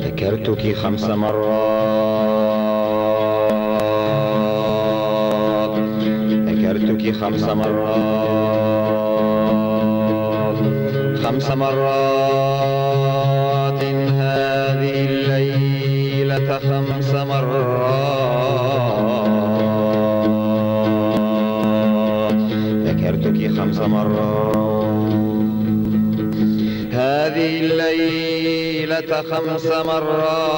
ذكرتك 5 مرات، ذكرتك 5 مرات، 5 مرات، هذه الليلة 5 مرات. ذكرتك 5 مرات، هذه الليلة 5 مرات،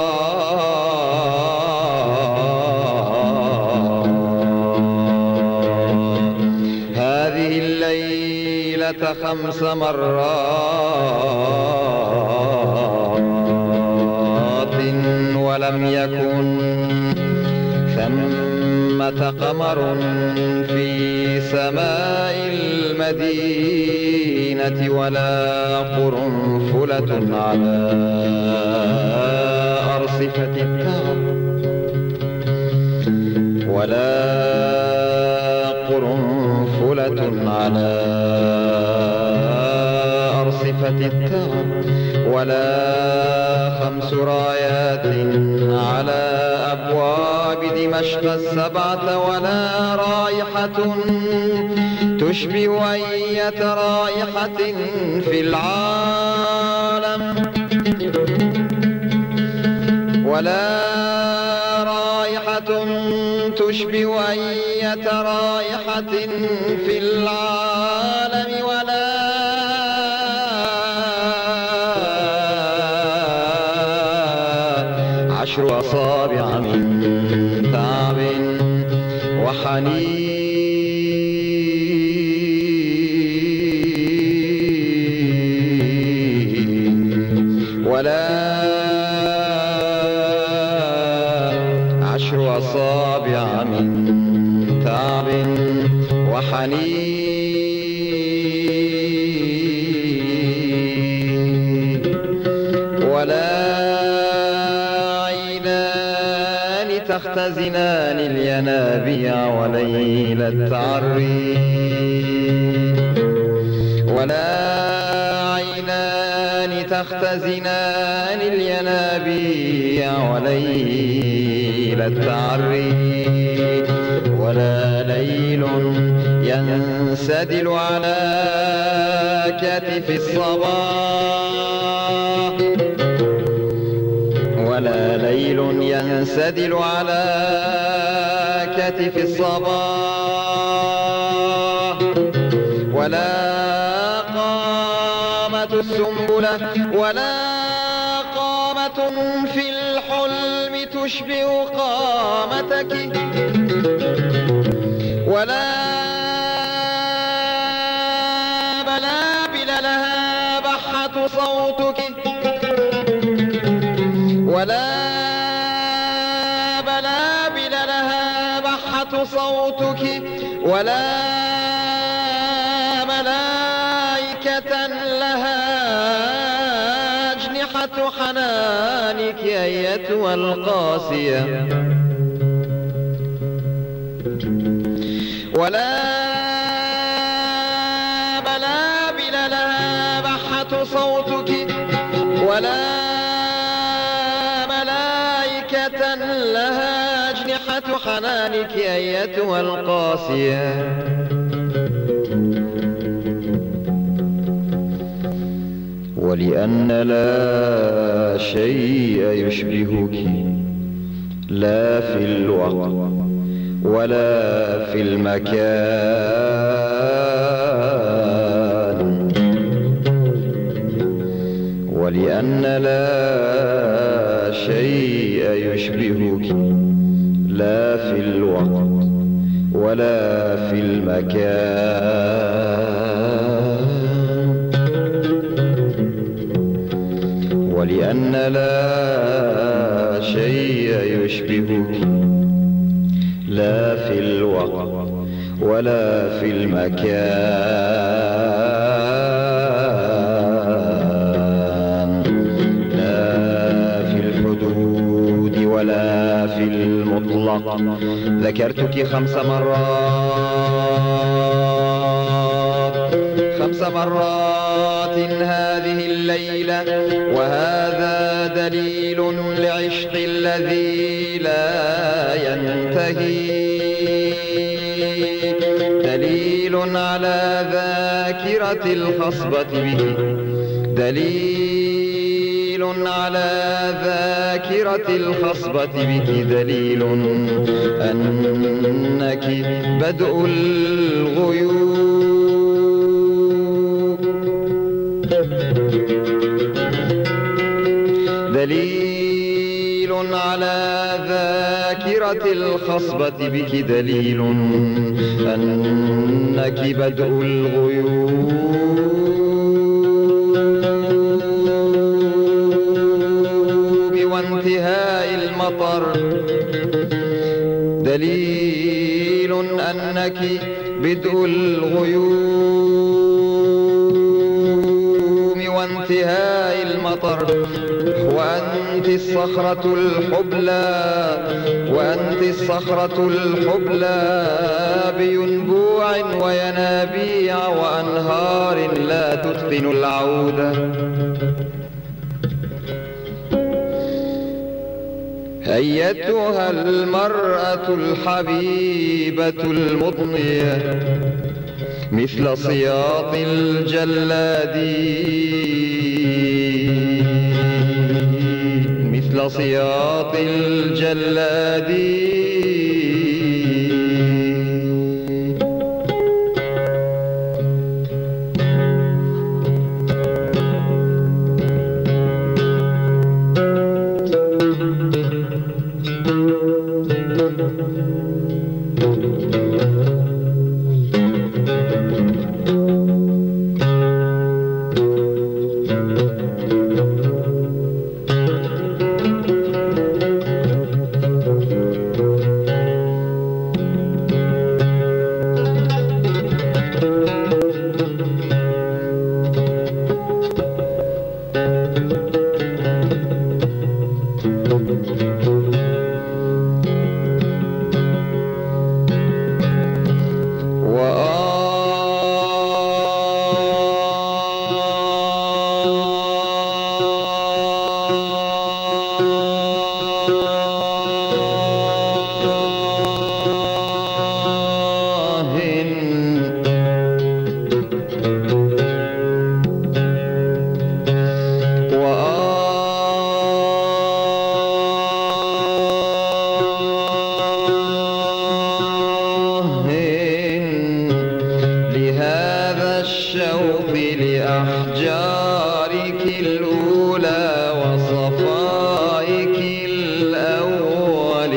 هذه الليلة 5 مرات، ولم يكن ثمة قمر في سماء المدينة ولا قرنفلة على أرصفة الترب، ولا قرنفلة على أرصفة الترب، ولا 5 رايات على أبواب دمشق ال7، ولا رائحة تشبه أية رائحة في العالم، ولا رائحة تشبه أية رائحة في العالم، ولا 10 أصابع من تعب وحنين، ولا 10 أصابع من تعب وحنين، ولا عينان تختزنان الينابيع وليل التعري، ولا عينان تختزنان الينابيع وليل التعري، ولا ليل ينسدل على كتف الصباح، ولا ليل ينسدل على كتف الصباح، ولا قامة السنبلة، ولا قامة في الحلم تشبه قامتك، ولا بلابل لها بحة صوتك، ولا بلابل لها بحة صوتك، ولا ملائكة لها أجنحة حنانك أيتها القاسية، ولا بلابل لها بحة صوتك، ولا ملائكة لها أجنحة حنانك أيتها القاسية. ولأن لا شيء يشبهك، لا في الوقت ولا في المكان، ولأن لا شيء يشبهك، لا في الوقت ولا في المكان. ولأن لا شيء يشبهك، لا في الوقت ولا في المكان، لا في الحدود ولا في المطلق. ذكرتك 5 مرات، 5 مرات هذه الليلة، وهذا دليل لعشق الذي لا ينتهي، دليل على ذاكرة الخصبة به، دليل على ذاكرة الخصبة بك، دليل أنك بدء الغيوب، دليل على ذاكرة الخصبة بك، دليل أنك بدء الغيوب وانتهاء المطر، دليل أنك بدء الغيوم وانتهاء المطر، وأنت الصخرة الحبلى، وأنت الصخرة الحبلى بينبوع وينابيع وأنهار لا تتقن العودة. أيتها المرأة الحبيبة المضنية، مثل صياط الجلاد، مثل صياط الجلاد، لأحجارك الأولى وصفائك الأول.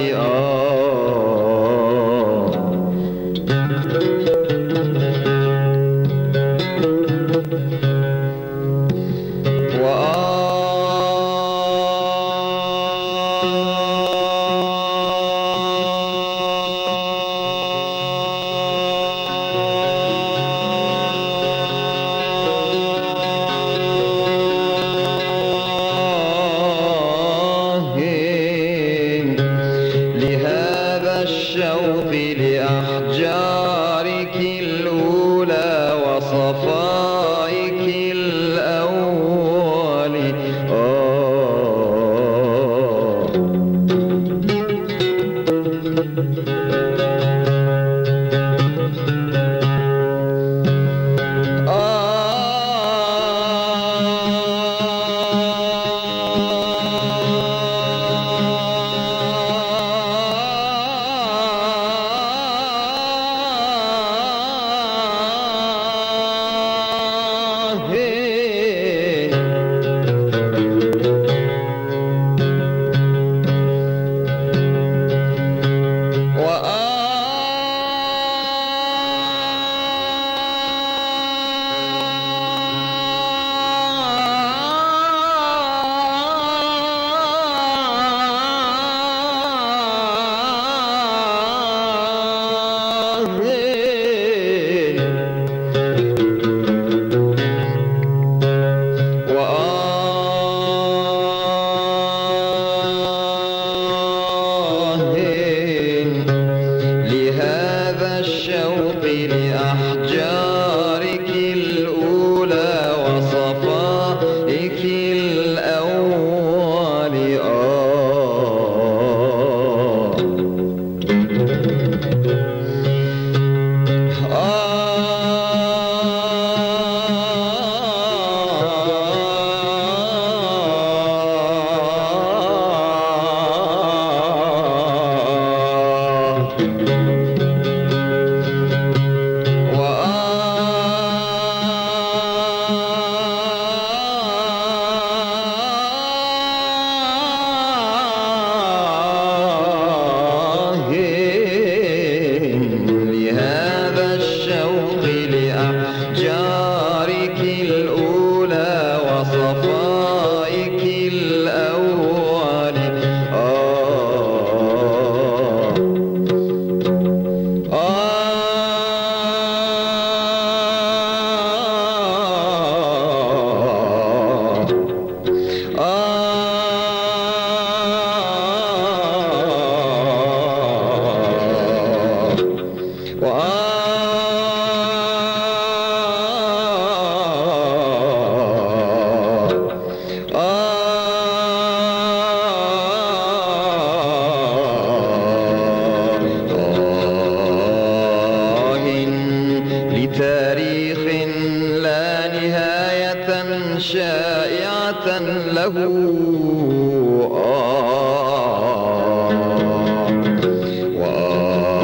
شائعة له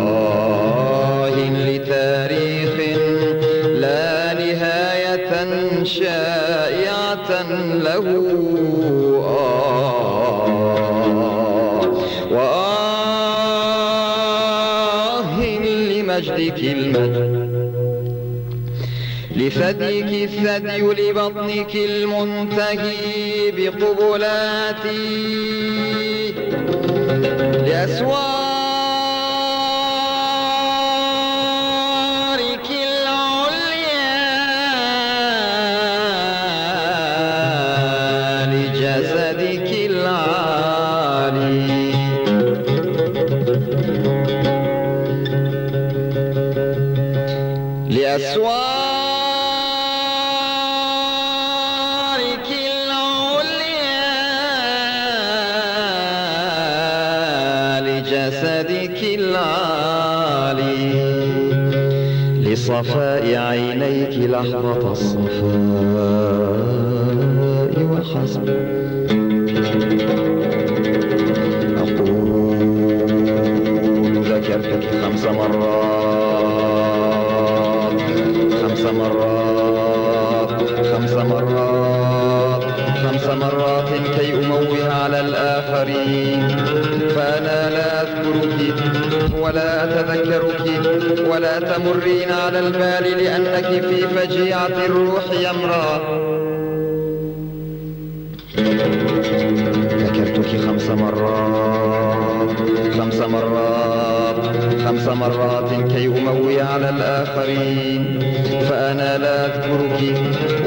وآه لتاريخ لا نهاية شائعة له وآه لمجدك المجد لثديك الثدي لبطنك المنتهي بقبلاتي لأسوارك العليا لجسدك العالي جسدك العالي لصفاء عينيك لحظة الصفاء وحسب أقول ذكرتك 5 مرات 5 مرات 5 مرات 5 مرات كي أموه على الآخرين فأنا لا أذكرك ولا أتذكرك ولا تمرين على البال لأنك في فجيعة الروح يا امرأة ذكرتك 5 مرات 5 مرات 5 مرات كي أموي على الآخرين فأنا لا أذكرك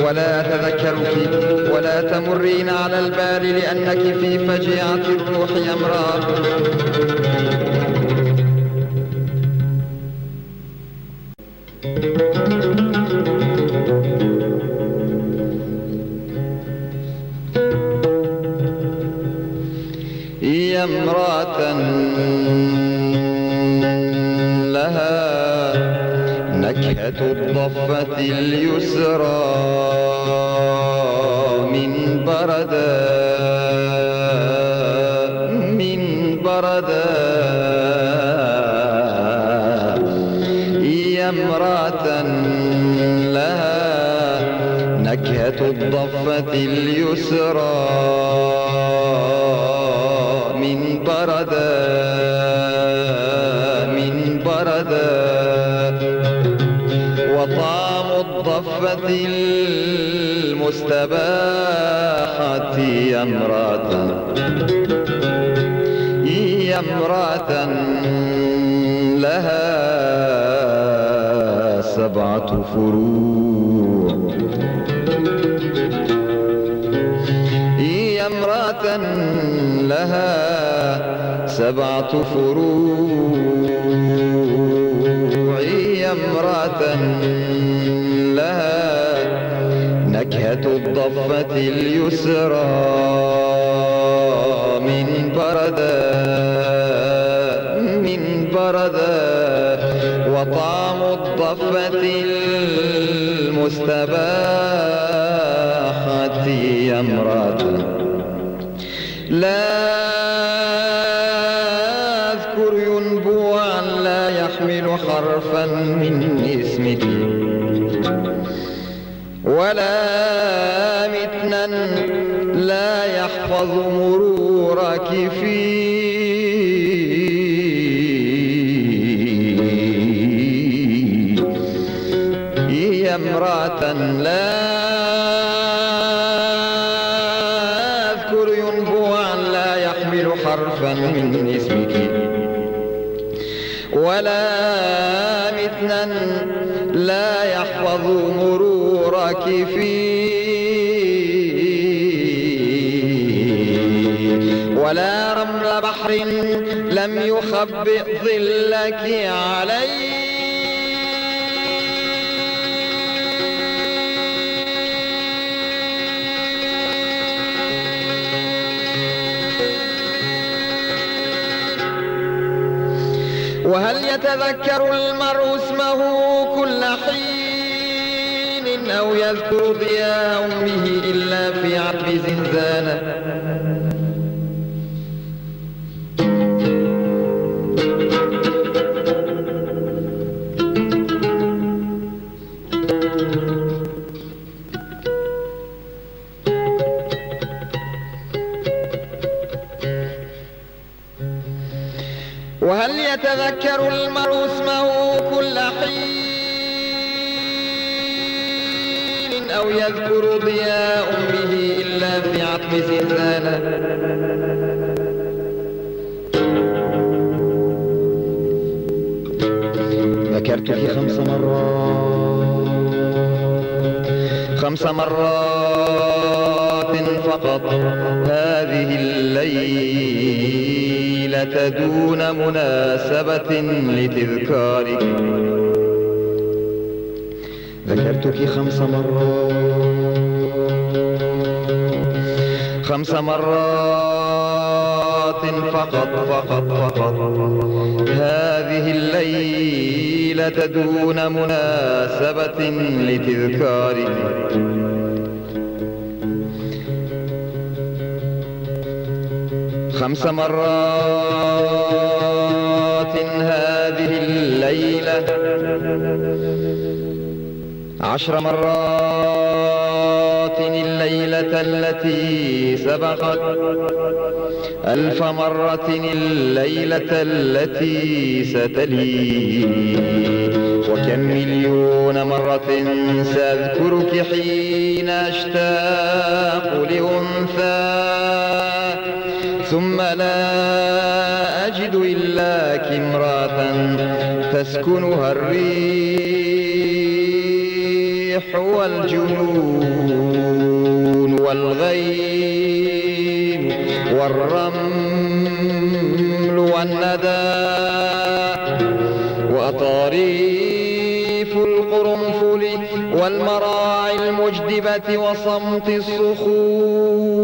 ولا أتذكرك ولا تمرين على البال لأنك في فجيعة الروح يا امرأة يا امرأة لها نكهة الضفة اليسرى من بردا يا امرأة لها نكهة الضفة اليسرى من بردا وطعم الضفة المستباحة يا امرأة لها 7 فروع يا امرأة لها 7 فروع يا امرأة لها نكهة الضفة اليسرى من بردا وطعم الضفة المستباحة يا امرأة لا أذكر ينبوعا لا يحمل حرفا من اسمك ولا متنا لا يحفظ مرورك فيه يا امرأة لا أذكر ينبوعا لا يحمل حرفا من اسمك ولا متنا لا يحفظ مرورك فيه ولا رمل بحر لم يخبئ ظلك عليه وهل يتذكر المرء اسمه كل حين أو يذكر ضياء أمه إلا في عتب زنزانة. وهل يتذكر المرء اسمه كل حين أو يذكر ضياء أمه إلا في عتب زنزانة. ذكرتك 5 مرات فقط هذه الليلة دون مناسبة لتذكارك. ذكرتك 5 مرات فقط هذه الليلة دون مناسبة لتذكارك. 5 مرات هذه الليلة، 10 مرات الليلة التي سبقت، 1000 مرة الليلة التي ستلي، وكم مليون مرة سأذكرك حين أشتاق لأنثى ثم لا أجد إلا كامرأة تسكنها الريح والجنون والغيم والرمل والندى وأطاريف القرنفل والمراعي المجدبة وصمت الصخور.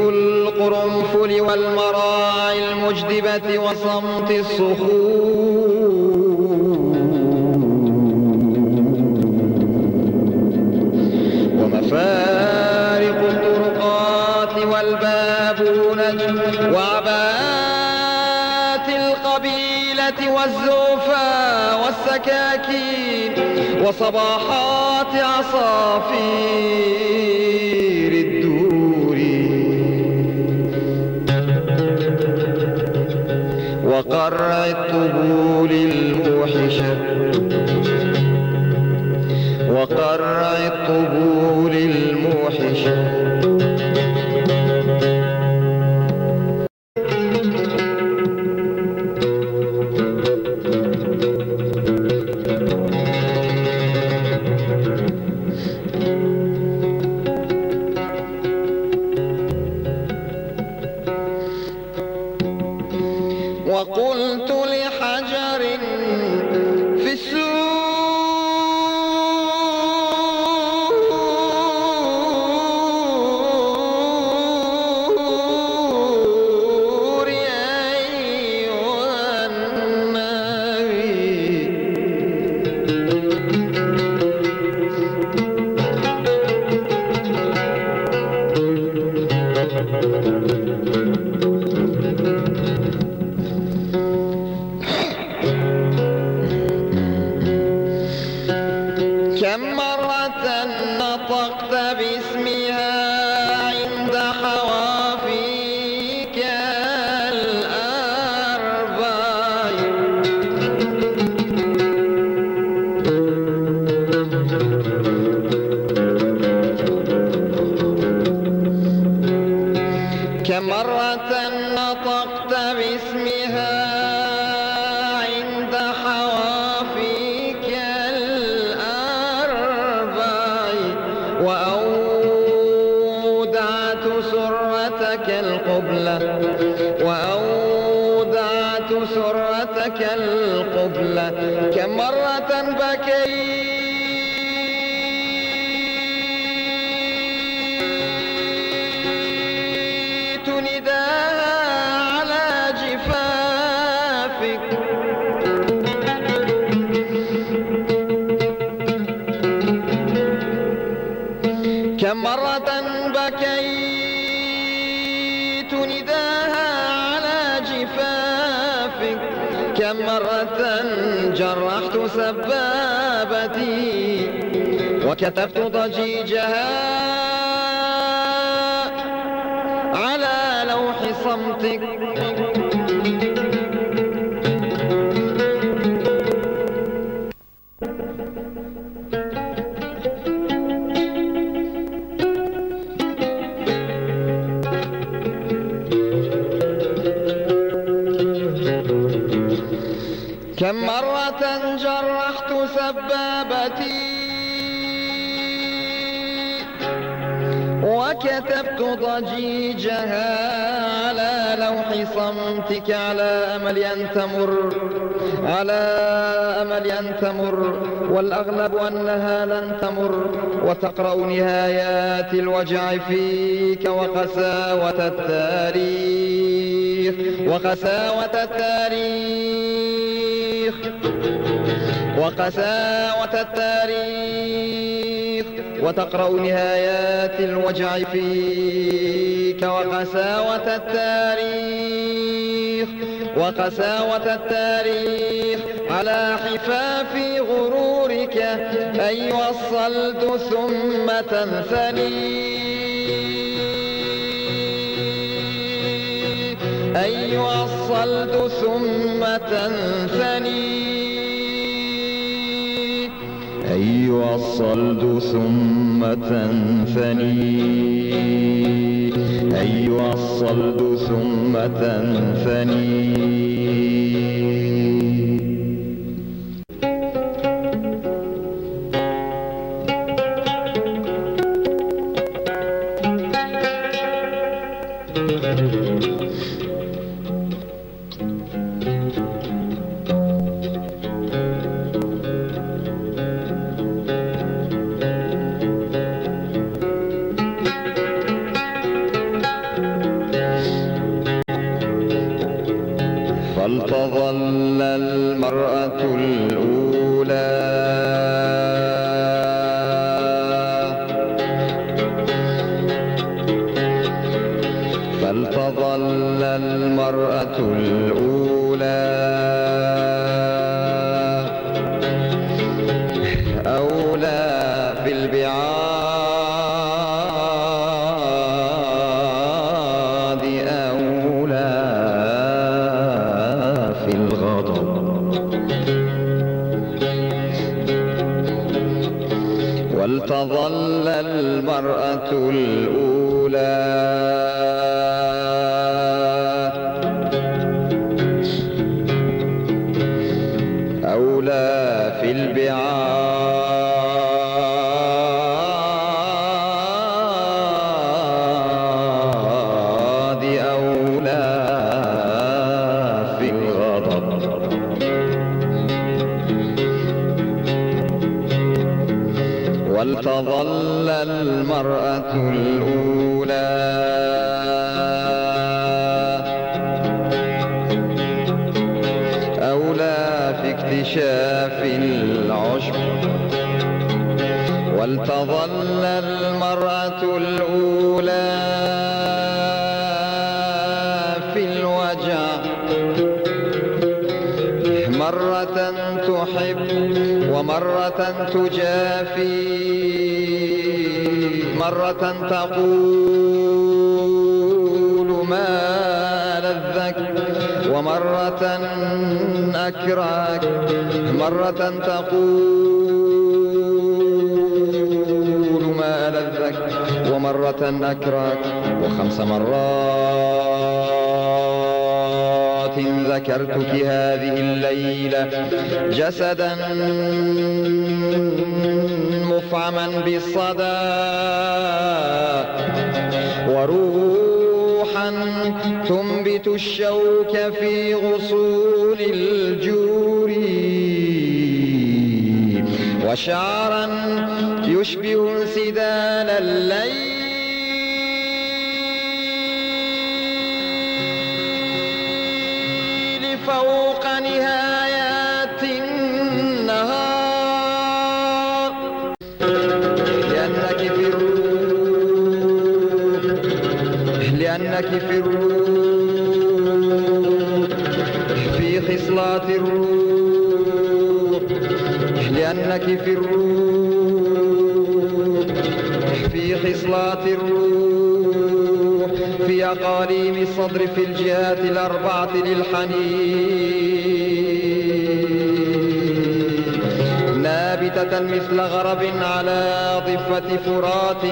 القرنفل والمراعي المجدبة وصمت الصخور. ومفارق الطرقات والبابونة وعبات القبيلة والزوفا والسكاكين وصباحات عصافير الدور وقرع الطبول الموحشة وقرع الطبول الموحشة. وقلت لحجر في السور أيها النبي كم مرة نطقت باسمها عند حوافيك الأربع كم مرة نطقت باسمها عند حوافيك وأودعت سرتك القبلة وأودعت سرتك القبلة. كم مرة بكيت كم مرة جرحت سبابتي وكتبت ضجيجها على لوح صمتك. كم مرة جرحت سبابتي وكتبت ضجيجها على لوح صمتك على أمل أن تمر والأغلب أنها لن تمر وتقرأ نهايات الوجع فيك وقساوة التاريخ وتقرأ نهايات الوجع فيك وقساوة التاريخ على حفاف غرورك. أيها الصلد ثم تنثني، أيها الصلد ثم تنثني، أيها الصلد ثم تنثني، أيها الصلد ثم تنثني. فلتظل المرأة الأولى أولى في البعاد، أولى في الغضب. ولتظل المرأة الأولى أولى في البعاد، أولى في الغضب. ولتظل المرأة الأولى أولى في اكتشاف العشب. ولتظل المرأة الأولى في الوجع، مرة تحب ومرة تجافي، مرة تقول ما لذك ومرة أكرهك، مرة تقول ما لذك ومرة أكرهك. وخمس مرات ذكرتك هذه الليلة جسدا مفعما بالصدى، وروحا تنبت الشوك في غصون الجور، وشعرا يشبه انسدال الليل فوق نهايات النهار. لأنك في الروح، لأنك في الروح، في خصلات خصلات الروح، لأنك في الروح، في خصلات الروح، في أقاليم الصدر، في الجهات الأربعة للحنين، نابتة مثل غرب على ضفة فرات،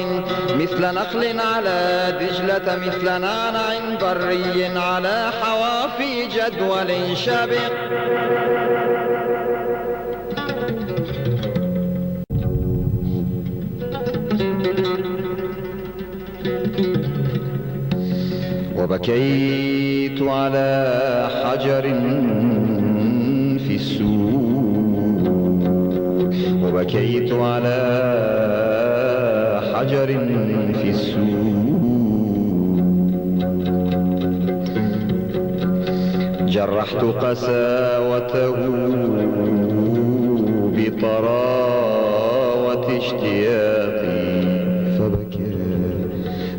مثل نخل على دجلة، مثل نعنع بري على حوافي جدول شبق. وبكيت على حجر في السوق، وبكيت على حجر في السوق، جرحت قساوته بطراوة اشتياقي،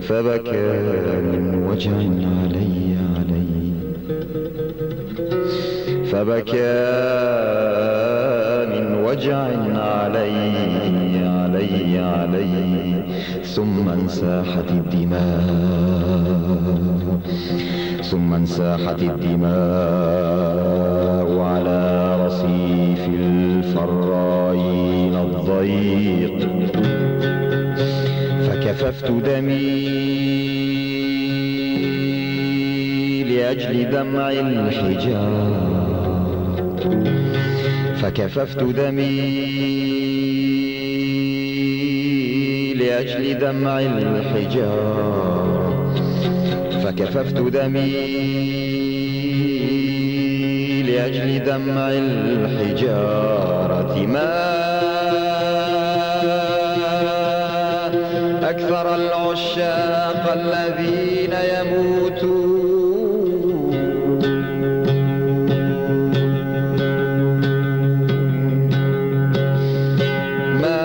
فبكى من وجع علي، فبكى من وجع علي، ثم انساحت الدماء على رصيف الفراين الضيق، فكففت دمي لأجل دمع الحجاب، فكففت دمي لأجل دمع الحجاب، فكففت دمي لأجل دمع الحجارة. ما أكثر العشاق الذين يموتون، ما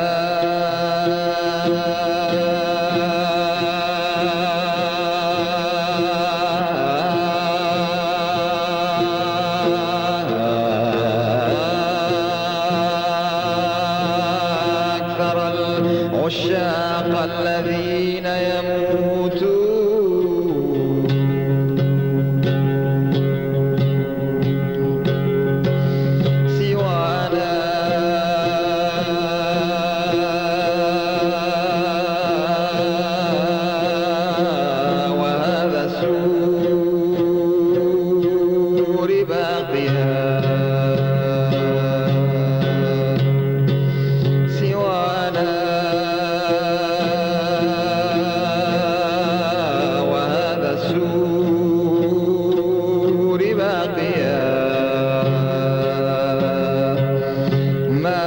أكثر العشاق الذين يموتون، سوانا وهذا السور باقيا، سوانا وهذا السور باقيا، ما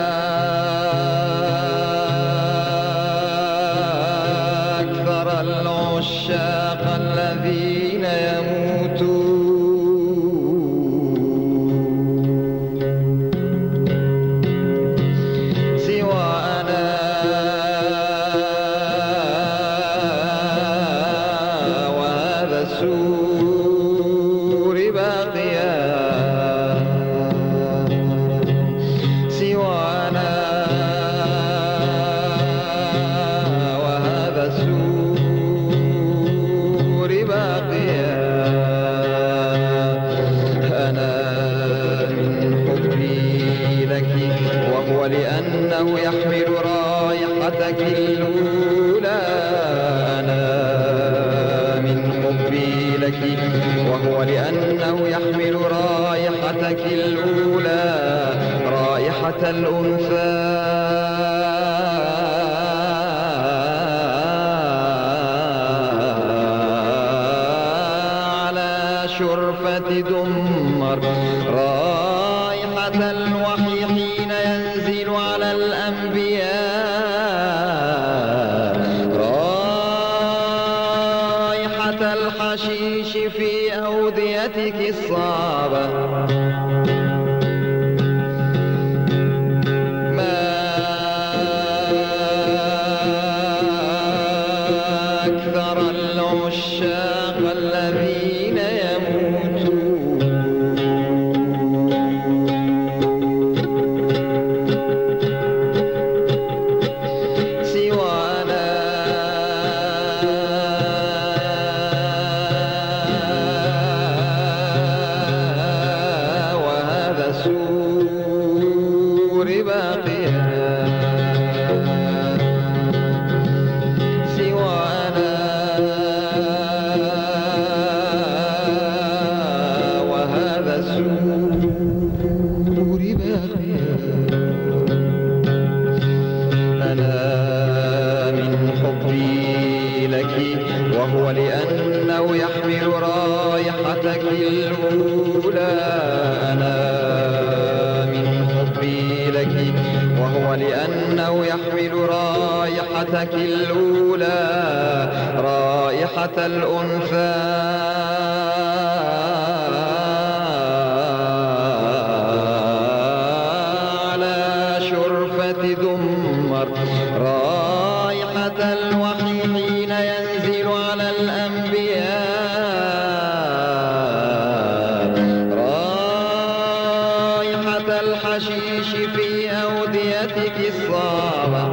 أكثر العشاق الذين يموتون، سوانا وهذا السور باقيا، سوانا وهذا السور باقيا. أنا من حبي لك، وهو لأنه يحمل رائحتك الأولى، أنا من حبي لك، وهو لأنه يحمل رائحتك الأولى، رائحة الأنثى على شرفة دمر، رائحة الوحي حين ينزل على الأنبياء، رائحة الحشيش في أوديتك الصعبة. ما أكثر العشاق الذين يموتون، السور باقيا. أنا من حبي لك وهو لأنه يحمل رائحتك الأولى. أنا من حبي لك وهو لأنه يحمل رائحتك الأولى، رائحة الأنثى على شرفة ذمر، رائحة الوحي حين ينزل على الأنبياء، رائحة الحشيش في أوديتك الصعبة.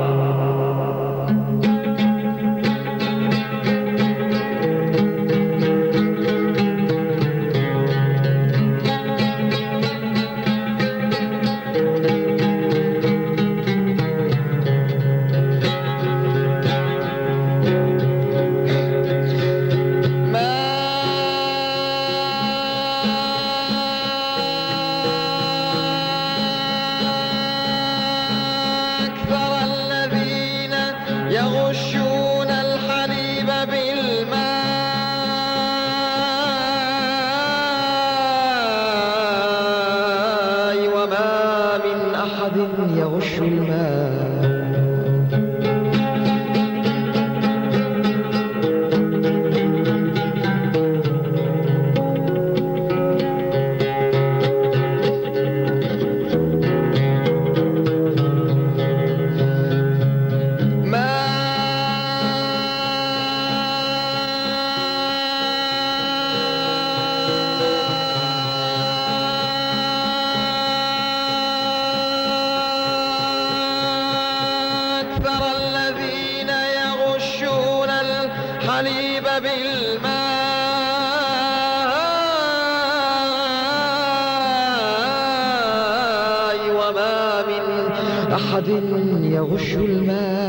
يغشون الحليب بالماء وما من أحد يغش الماء. الحليب بالماء وما من أحد يغش الماء.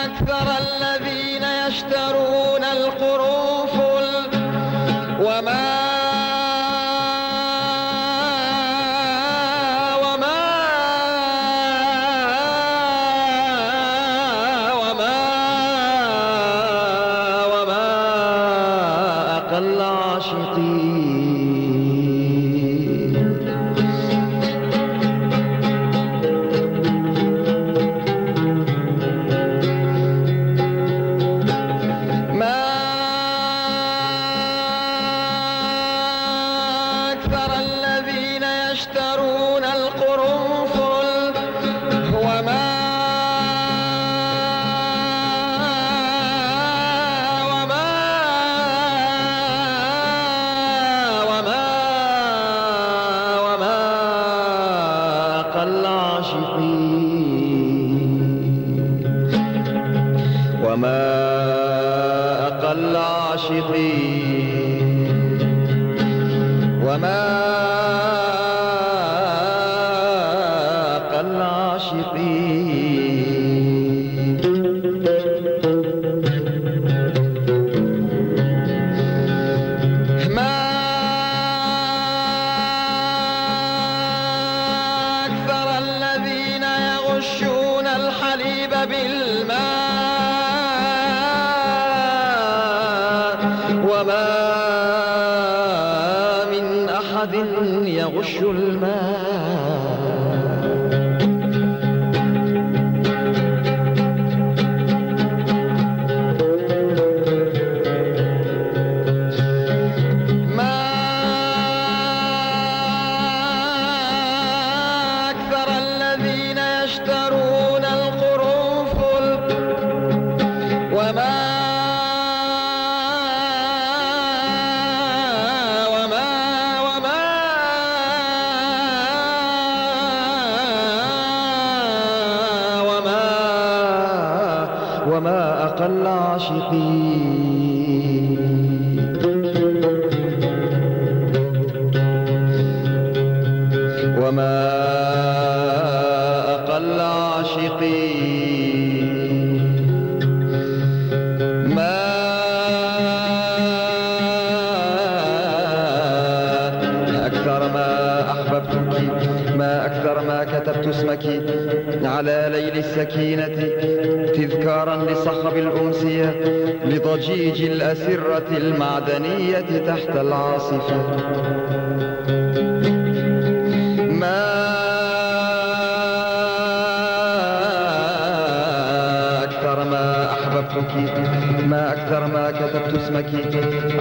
أكثر الذين يشترون القروفل وما أقل عاشقين. يشترون القرنفل وما أقل عاشقين. وما أقل عاشقين. وما أقل عاشقين. ما أكثر الذين يغشون الحليب بالماء وما من أحد يغش الماء. يشترون القرنفل وما أقل عاشقين. ما كتبت اسمك على ليل السكينة تذكارا لصخب الأمسية لضجيج الأسرة المعدنية تحت العاصفة. ما أكثر ما أحببتك، ما أكثر ما كتبت اسمك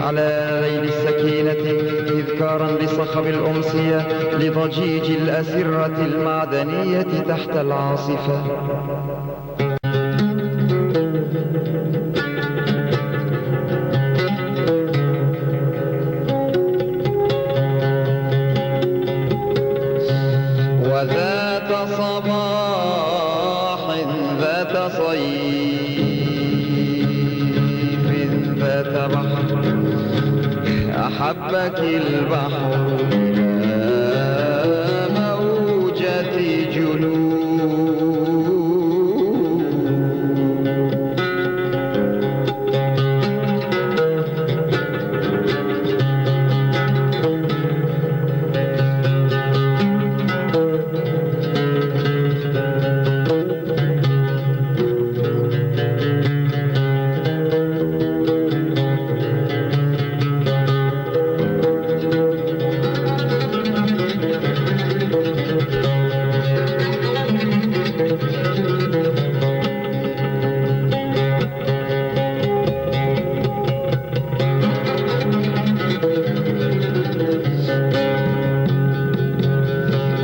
على ليل السكينة تذكارا لصخب الأمسية لضجيج الأسرة المعدنية تحت العاصفة. وذات صباح ذات صيف ذات بحر أحبك البحر إلى موجة جنون.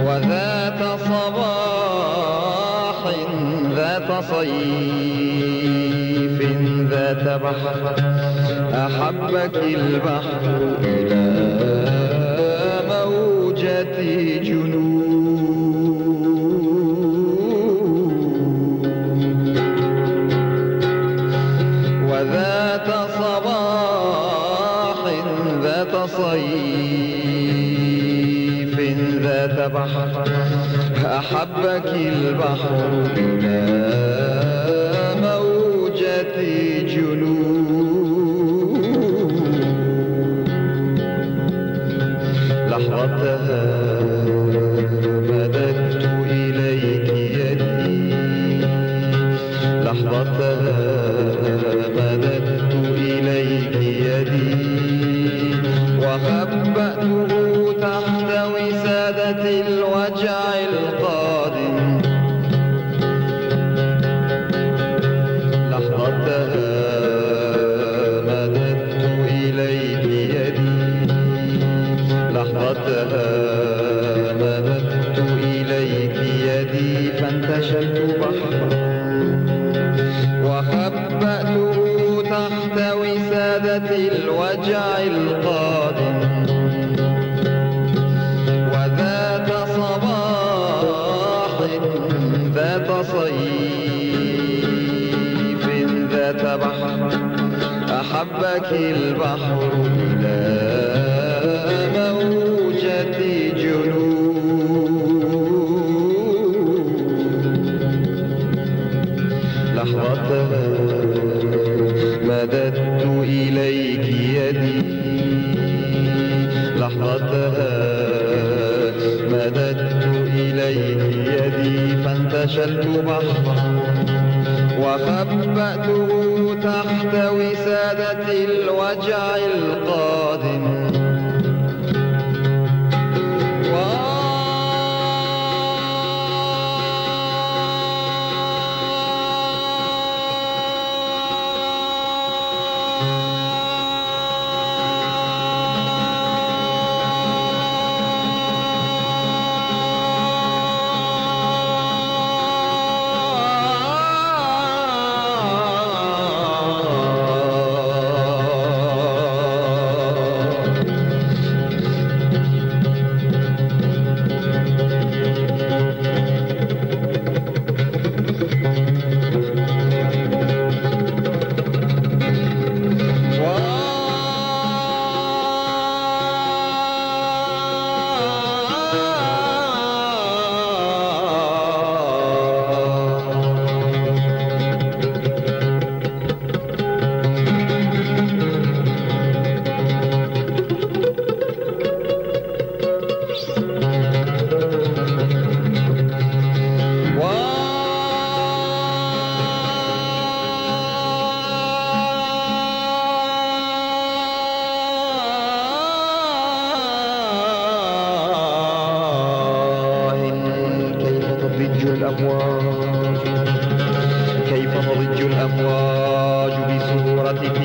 وذات صباح ذات صيف ذات بحر أحبك البحر إلى موجة جنون. وذات صباح ذات صيف ذات بحر أحبك البحر إلى موجة جنون. لحظتها مددت إليك يدي، لحظتها مددت إليك يدي وخبأته تحت وسادة الوجع القادم. لحظتها مددت إليك يدي، لحظتها مددت إليك يدي فانتشلت بحرا وخبأته تحت وسادة الوجع القادم. وذات صباح ذات صيف ذات بحر أحبك البحر إلى موجة جنون. لحظتها مددت إليك يدي، لحظتها مددت إليك يدي فانتشلت بحرا وخبأته تحت وسادة الوجع القادم. الأمواج، كيف تضج الأمواج بصورتك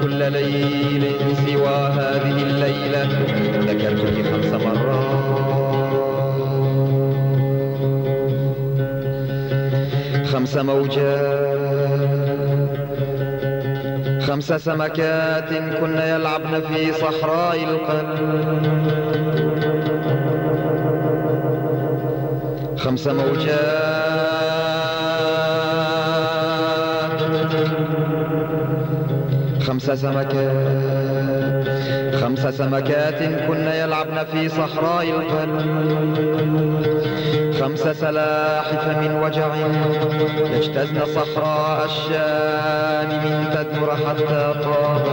كل ليل سوى هذه الليلة. ذكرتك 5 مرات، 5 موجات، 5 سمكات كن يلعبن في صحراء القلب. 5 موجات، 5 سمكات، 5 سمكات كن يلعبن في صحراء القلب. 5 سلاحف من وجع يجتزن صحراء الشام من تدمر حتى طاب.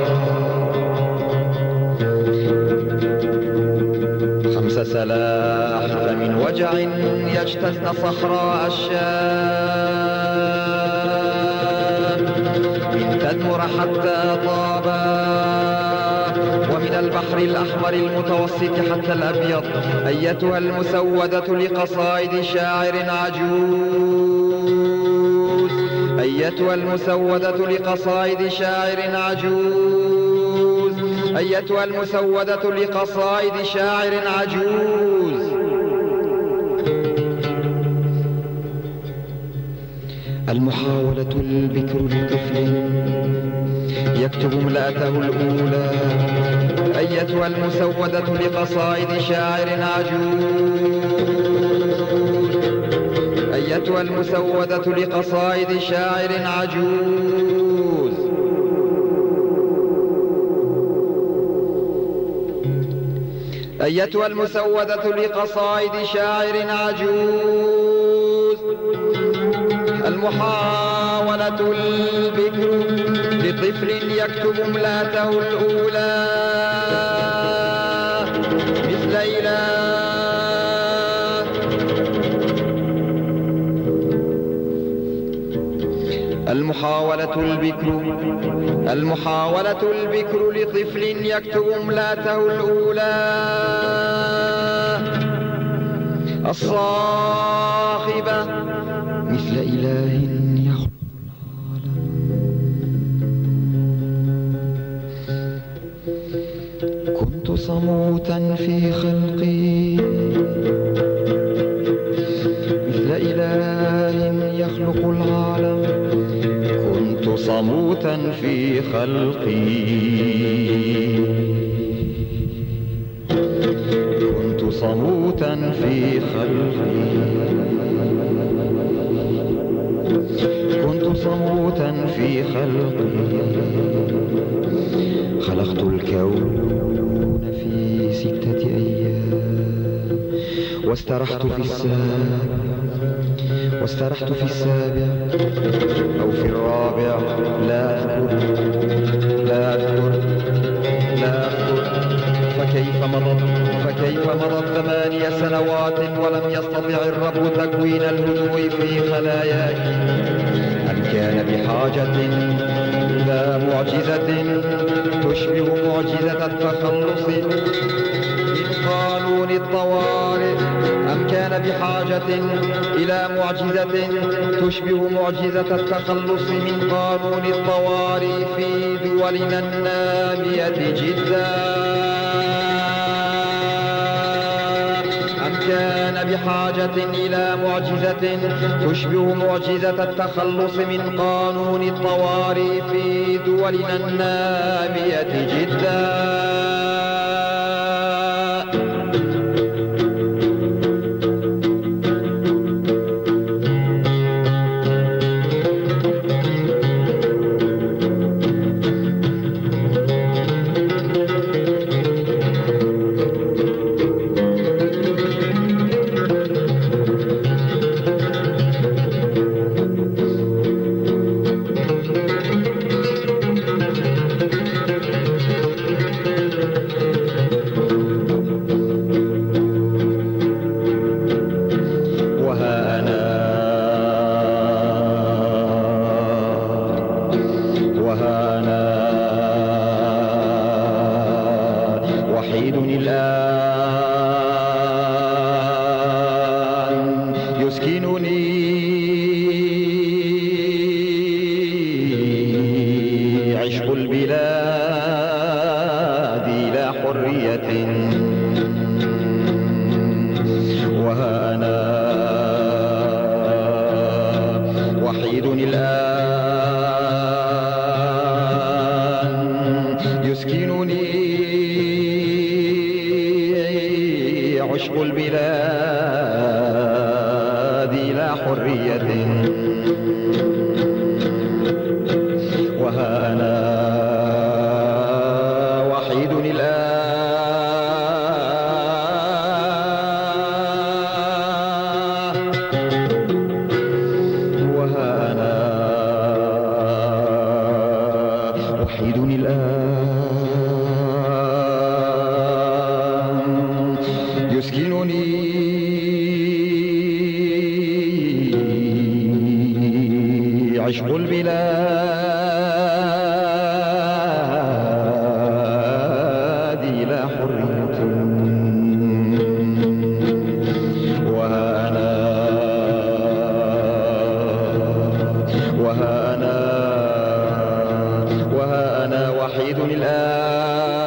5 سلاحف من وجع يجتزن صحراء الشام من تدمر حتى طابا. ومن البحر الأحمر المتوسط حتى الأبيض، أيتها المسودة لقصائد شاعر عجوز، أيتها المسودة لقصائد شاعر عجوز، أيتها المسودة لقصائد شاعر عجوز. المحاولة البكر لطفل يكتب املأته الأولى، أيتها المسودة لقصائد شاعر عجوز، أيتها المسودة لقصائد شاعر عجوز. أيتها المسودة لقصائد شاعر عجوز. المحاولة البكر لطفل يكتب املأته الأولى مثل إله. المحاولة البكر لطفل يكتب املأته الأولى الصاخبة مثل إله يخلق العالم. كنت صموتا في خلقي مثل إله يخلق العالم. كنت صموتا في خلقي، كنت صموتا في خلقي، كنت صموتا في خلقي. خلقت الكون في 6 أيام، واسترحت في السابع أو في الرابع، لا أذكر. فكيف مضت 8 سنوات ولم يستطع الرب تكوين الهدوء في خلاياك؟ أم كان بحاجة إلى معجزة تشبه معجزة التخلص من قانون الطوارئ؟ أم كان بحاجة إلى معجزة تشبه معجزة التخلص من قانون الطوارئ في دولنا النامية جدا؟ أم كان بحاجة إلى معجزة تشبه معجزة التخلص من قانون الطوارئ في دولنا النامية جدا؟ حرية. وها أنا وحيد الآن يسكنني عشق البلاد لا حرية. وها أنا وحيد الآن وها أنا وحيد الآن يسكنني عشق البلاد لا حرية. وها أنا وها أنا وحيد الآن